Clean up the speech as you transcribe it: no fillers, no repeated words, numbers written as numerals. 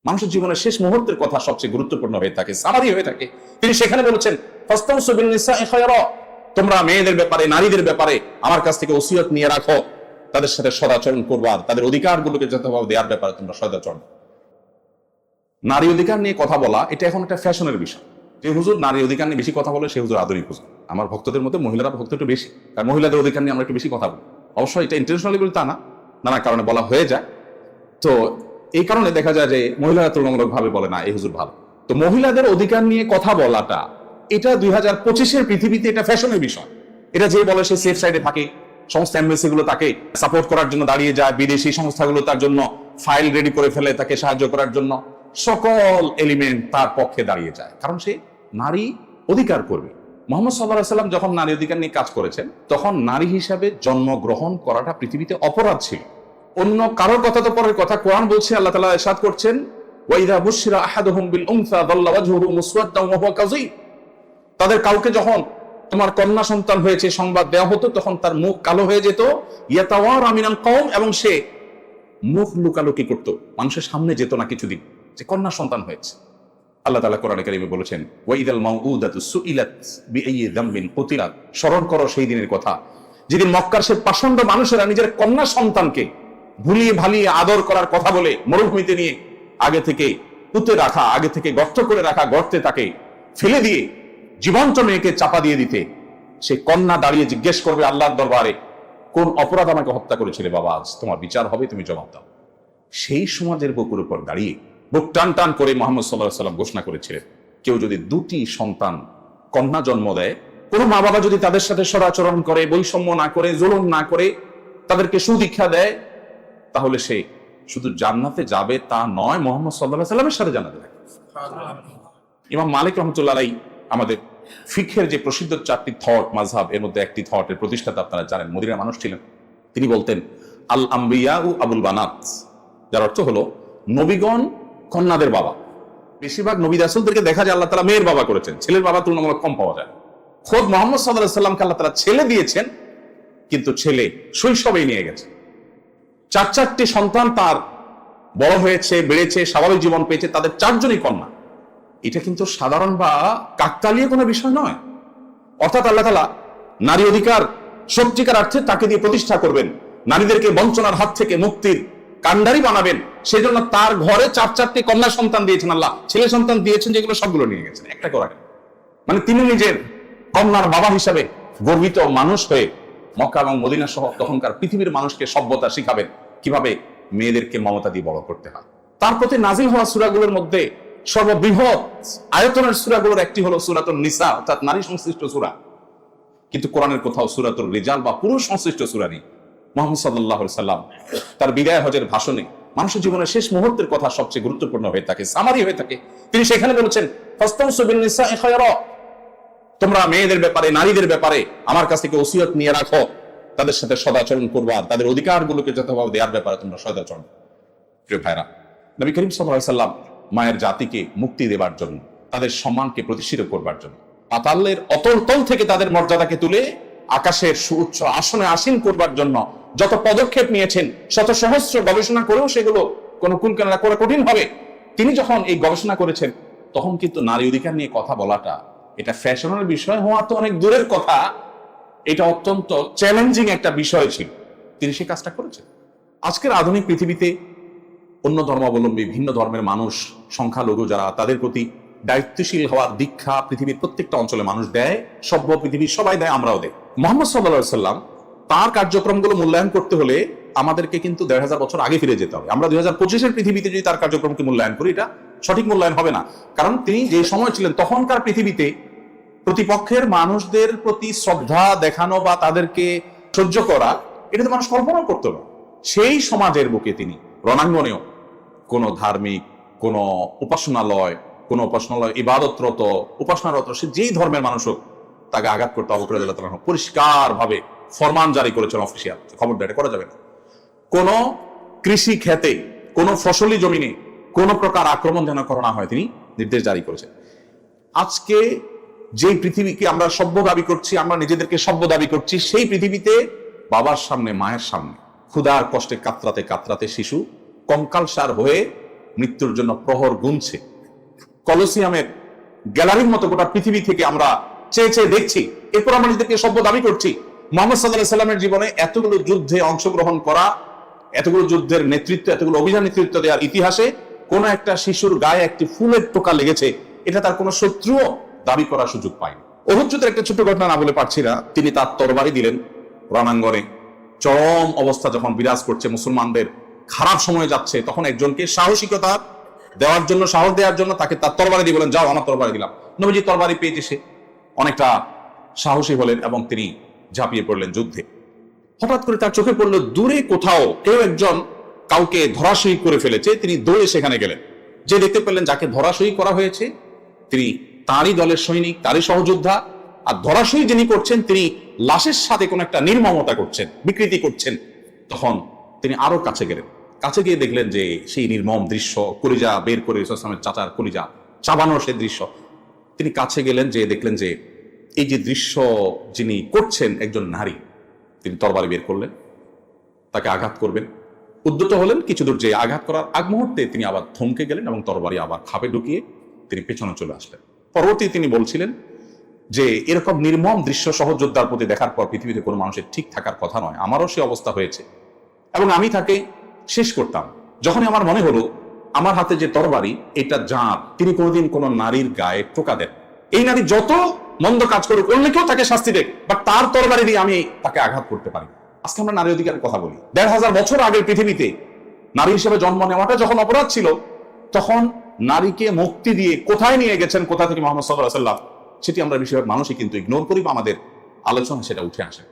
মানুষের জীবনের শেষ মুহূর্তের কথা সবচেয়ে গুরুত্বপূর্ণ হয়ে থাকে, সামারি হয়ে থাকে। তিনি সেখানে বলেছেন, ফাস্তাউসু বিন নিসাই খায়রা, তোমরা মেয়েদের ব্যাপারে, নারীদের ব্যাপারে আমার কাছ থেকে ওসিয়ত নিয়ে রাখো, তাদের সাথে সদাচরণ করবা, তাদের অধিকারগুলোকে যথাভাবে দেওয়ার ব্যাপারে তোমরা সদাচরণ। নারী অধিকার নিয়ে কথা বলা এটা এখন একটা ফ্যাশনের বিষয়। যে হুজুর নারী অধিকার নিয়ে বেশি কথা বলে সে হুজুর আধুনিক হুজুর। আমার ভক্তদের মধ্যে মহিলারা ভক্ত একটু বেশি, কারণ মহিলাদের অধিকার নিয়ে আমরা একটু বেশি কথা বলি। অবশ্যই এটা ইন্টেনশনালি বলি তা না, নানা কারণে বলা হয়ে যায়। তো এই কারণে দেখা যায় যে মহিলারা তুলনামূলক ভাবে বলে না এই হুজুর ভালো। তো মহিলাদের অধিকার নিয়ে কথা বলাটা এটা 2025-এর পৃথিবীতে এটা ফ্যাশনের বিষয়। এটা যে বলে সে সেফ সাইডে থাকে, সমস্ত এমবেসি গুলো তাকে সাপোর্ট করার জন্য দাঁড়িয়ে যায়, বিদেশি সংস্থাগুলো তার জন্য ফাইল রেডি করে ফেলে তাকে সাহায্য করার জন্য, সকল এলিমেন্ট তার পক্ষে দাঁড়িয়ে যায়, কারণ সে নারী অধিকার করবে। মুহাম্মদ সাল্লাল্লাহু আলাইহি ওয়াসাল্লাম যখন নারী অধিকার নিয়ে কাজ করেছেন তখন নারী হিসাবে জন্মগ্রহণ করাটা পৃথিবীতে অপরাধ ছিল। অন্য কারোর কথা তো পরের কথা, কোরআন বলছে, আল্লাহ তাআলা ইরশাদ করছেন, ওয়াইদা বুশিরা আহাদুহুম বিল উনসা যাল্লা ওয়াজহুহু মুসওয়াদ্দান ওয়া হুয়া কাযীম। তাদের কাউকে যখন তোমার কন্যা সন্তান হয়েছে সংবাদ দেওয়া হতো তখন তার মুখ কালো হয়ে যেত, ইয়াতাওয়ারা মিনাল কওম, এবং সে মুখ লুকালুকি করত, মানুষের সামনে যেত না কিছুদিন যে কন্যা সন্তান হয়েছে। আল্লাহ তাআলা কোরআনে কারিমে বলেছেন, ওয়াইদাল মাউউদাতু সুইলাত বিআইয়ি যামবিন কুতিলাত। স্মরণ করো সেই দিনের কথা যেদিন মক্কার সে পাষণ্ড মানুষেরা নিজের কন্যা সন্তানকে ভুলিয়ে ভালিয়ে আদর করার কথা বলে মরুভূমিতে নিয়ে আগে থেকে পুঁতে রাখা, আগে থেকে গর্ত করে রাখা গর্তে তাকে ফেলে দিয়ে জীবন্ত মেয়েকে চাপা দিয়ে দিতে, সে কন্যা দাঁড়িয়ে জিজ্ঞেস করবে আল্লাহর দরবারে, কোন অপরাধ আমাকে হত্যা করেছিলে বাবা, আজ তোমার বিচার হবে, তুমি জবাব দাও। সেই সমাজের বুকের উপর দাঁড়িয়ে বুক টান টান করে মুহাম্মদ সাল্লাল্লাহু আলাইহি ওয়াসাল্লাম ঘোষণা করেছিলেন, কেউ যদি দুটি সন্তান কন্যা জন্ম দেয়, কোনো মা বাবা যদি তাদের সাথে সদাচরণ করে, বৈষম্য না করে, জুলুম না করে, তাদেরকে সুদীক্ষা দেয়, তাহলে সে শুধু জান্নাতে যাবে তা নয়, মুহাম্মদ সাল্লাল্লাহু আলাইহি ওয়াসাল্লামের সাথে জান্নাতে যাবে। ইমাম মালিক রাহমাতুল্লাহ আলাইহি আমাদের ফিকহের যে প্রসিদ্ধ 4টি থট মাযহাব, এর মধ্যে একটি থটের প্রতিষ্ঠাতা আপনারা জানেন, মদিনার মানুষ ছিলেন। তিনি বলতেন, আল আম্বিয়া ও আবুল বানাত, যার অর্থ হলো নবীগণ কন্যাদের বাবা। বেশিরভাগ নবী রাসূলদেরকে দেখা যায় আল্লাহ তাআলা মেয়ের বাবা করেছেন, ছেলের বাবা তুলনামূলক কম পাওয়া যায়। খোদ মুহাম্মদ সাল্লাল্লাহু আলাইহি ওয়াসাল্লামকে আল্লাহ তাআলা ছেলে দিয়েছেন, কিন্তু ছেলে শৈশবেই নিয়ে গেছে। 4টি সন্তান তার বড় হয়েছে, বেড়েছে, স্বাভাবিক জীবন পেয়েছে, তাদের 4জনই কন্যা। এটা কিন্তু সাধারণ বা কাকতালীয় কোনো বিষয় নয়। অর্থাৎ আল্লাহ তাআলা নারী অধিকার সত্যিকার অর্থে তাকে দিয়ে প্রতিষ্ঠা করবেন, নারীদেরকে বঞ্চনার হাত থেকে মুক্তির কান্ডারি বানাবেন, সেজন্য তার ঘরে 4টি কন্যা সন্তান দিয়েছেন আল্লাহ। ছেলে সন্তান দিয়েছেন যেগুলো সবগুলো নিয়ে গেছেন, একটা করে। মানে তিনি নিজের কন্যার বাবা হিসাবে গর্বিত মানুষ হয়ে মক্কা এবং মদিনা সহ তখনকার পৃথিবীর মানুষকে সভ্যতা শিখাবেন, কিভাবে মেয়েদেরকে মমতা দিয়ে বড় করতে হয়। তার প্রতি নাজিল হওয়া সূরাগুলোর মধ্যে সর্ববৃহৎ আয়তনের সূরাগুলোর একটি হলো সূরাতুন নিসা, অর্থাৎ নারী সংশ্লিষ্ট সূরা। কিন্তু কোরআনের কোথাও সূরাতুর রিজাল বা পুরুষ সংশ্লিষ্ট সূরা নেই। মুহাম্মদ সাল্লাল্লাহু আলাইহি সাল্লাম তার বিদায় হজের ভাষণে মানুষের জীবনের শেষ মুহূর্তের কথা সবচেয়ে গুরুত্বপূর্ণ হয়ে থাকে, সামারি হয়ে থাকে। তিনি সেখানে বলেছেন, ফাস্তাউসু বিন নিসাই খায়রা, তোমরা মেয়েদের ব্যাপারে, নারীদের ব্যাপারে আমার কাছ থেকে ওসিয়ত নিয়ে রাখো, তাদের সাথে সদাচরণ করবা, তাদের অধিকারগুলোকে যথাভাবে দেওয়ার ব্যাপারে তোমরা সদাচরণ। প্রিয় ভাইরা, নবী করিম সাল্লাল্লাহু আলাইহি সাল্লাম মায়ের জাতিকে মুক্তি দেবার জন্য, তাদের সম্মানকে প্রতিষ্ঠিত করবার জন্য, পাতালের অতল তল থেকে তাদের মর্যাদাকে তুলে আকাশের সুউচ্চ আসনে আসীন করবার জন্য যত পদক্ষেপ নিয়েছেন, শত সহস্র গবেষণা করেও সেগুলো কোনো কুলকানা করা কঠিন হবে। তিনি যখন এই গবেষণা করেছেন তখন কিন্তু নারী অধিকার নিয়ে কথা বলাটা এটা ফ্যাশনের বিষয় হওয়া তো অনেক দূরের কথা, এটা অত্যন্ত চ্যালেঞ্জিং একটা বিষয় ছিল। তিনি সেই কাজটা করেছেন। আজকের আধুনিক পৃথিবীতে অন্য ধর্মাবলম্বী, ভিন্ন ধর্মের মানুষ, সংখ্যালঘু যারা, তাদের প্রতি দায়িত্বশীল হওয়ার দীক্ষা পৃথিবীর প্রত্যেকটা অঞ্চলে মানুষ দেয়, সভ্য পৃথিবীর সবাই দেয়, আমরাও দেয়। মুহাম্মদ সাল্লাল্লাহু আলাইহি সাল্লাম তার কার্যক্রমগুলো মূল্যায়ন করতে হলে আমাদেরকে কিন্তু ১৫০০ বছর আগে ফিরে যেতে হবে। আমরা 2025-এর পৃথিবীতে যদি তার কার্যক্রমকে মূল্যায়ন করি, এটা সঠিক মূল্যায়ন হবে না। কারণ তিনি যে সময় ছিলেন তখনকার পৃথিবীতে প্রতিপক্ষের মানুষদের প্রতি শ্রদ্ধা দেখানো বা তাদেরকে সহ্য করা, এটা তো মানুষ কল্পনা করতো না। সেই সমাজের বুকে তিনি রণাঙ্গনেও কোন ধার্মিক, কোন উপাসনালয় ইবাদতরত, উপাসনারত, সে যেই ধর্মের মানুষ হোক, তাকে আঘাত করতে আবু হুরায়রা রাদিয়াল্লাহু আনহু পরিষ্কার ভাবে ফরমান জারি করেছেন অফিসিয়াল, খবরদার এটা করা যাবে না। কোন কৃষি ক্ষেতে, কোন ফসলি জমিনে কোন প্রকার আক্রমণ যেন করা না হয়, তিনি নির্দেশ জারি করেছেন। আজকে যেই পৃথিবীকে আমরা সভ্য দাবি করছি, আমরা নিজেদেরকে সভ্য দাবি করছি, সেই পৃথিবীতে বাবার সামনে, মায়ের সামনে ক্ষুধার কষ্টে কাতরাতে কাতরাতে শিশু কঙ্কালসার হয়ে মৃত্যুর জন্য প্রহর গুনছে। কলোসিয়ামের গ্যালারির মতো গোটা পৃথিবী থেকে আমরা চেয়ে চেয়ে দেখছি, এরপর আমরা নিজেদেরকে সভ্য দাবি করছি। মুহাম্মদ সাল্লাল্লাহু আলাইহি সাল্লামের জীবনে এতগুলো যুদ্ধে অংশগ্রহণ করা, এতগুলো যুদ্ধের নেতৃত্ব, এতগুলো অভিযান নেতৃত্ব দেওয়ার ইতিহাসে কোন একটা শিশুর গায়ে একটি ফুলের টোকা লেগেছে এটা তার কোনো শত্রুও দাবি করার সুযোগ পায়নি। উহুদ যুদ্ধের একটা ছোট্ট ঘটনা না বলে পারছি না। তিনি তার তরবারি দিলেন রণাঙ্গনে। চরম অবস্থা যখন বিরাজ করছে, মুসলমানদের খারাপ সময় যাচ্ছে, তখন একজনকে সাহসিকতা দেওয়ার জন্য, সাহস দেওয়ার জন্য তাকে তার তরবারি দিয়ে বলেন, যাও আমার তরবারি দিলাম। নবীজি তরবারি পেয়েছে, সে অনেকটা সাহসী হলেন এবং তিনি ঝাঁপিয়ে পড়লেন যুদ্ধে। হঠাৎ করে তার চোখে পড়লো দূরে কোথাও কেউ একজন কাউকে ধরাশয়ী করে ফেলেছে। তিনি দৌড়ে সেখানে গেলেন, যে দেখতে পেলেন যাকে ধরাশয়ী করা হয়েছে তিনি তারই দলের সৈনিক, তারই সহযোদ্ধা। আর ধরাশয়ী যিনি করছেন তিনি লাশের সাথে কোন একটা নির্মমতা করছেন, বিকৃতি করছেন। তখন তিনি আরো কাছে গেলেন, কাছে গিয়ে দেখলেন যে সেই নির্মম দৃশ্য, কলিজা বের করে ইসলামের চাচার কলিজা চাবানোর সেই দৃশ্য। তিনি কাছে গেলেন, যে দেখলেন যে এই যে দৃশ্য যিনি করছেন একজন নারী। তিনি তরবারি বের করলেন, তাকে আঘাত করবেন, উদ্যত হলেন। কিছু দূর যে আঘাত করার আগ মুহূর্তে তিনি আবার থমকে গেলেন এবং তরবারি আবার খাপে ঢুকিয়ে তিনি পেছনে চলে আসলেন। পরবর্তী তিনি বলছিলেন যে এরকম নির্মম দৃশ্য সহযোদ্ধার প্রতি দেখার পর পৃথিবীতে কোনো মানুষের ঠিক থাকার কথা নয়। আমারও সে অবস্থা হয়েছে এবং আমি তাকে শেষ করতাম। যখনই আমার মনে হলো আমার হাতে যে তরবারি এটা যার, তিনি কোনোদিন কোনো নারীর গায়ে টোকা দেন, এই নারী যত মন্দ কাজ করুক, অন্য কেউ তাকে শাস্তি দেখ, বাট তার তরবারি দিয়ে আমি তাকে আঘাত করতে পারি। আজকে আমরা নারী অধিকারের কথা বলি। ১৫০০ বছর আগের পৃথিবীতে নারী হিসেবে জন্ম নেওয়াটা যখন অপরাধ ছিল, তখন নারীকে মুক্তি দিয়ে কোথায় নিয়ে গেছেন, কোথা থেকে মুহাম্মদ সাল্লাল্লাহু আলাইহি ওয়াসাল্লাম, সেটি আমরা বেশিরভাগ মানুষই কিন্তু ইগনোর করি বা আমাদের আলোচনা সেটা উঠে আসে।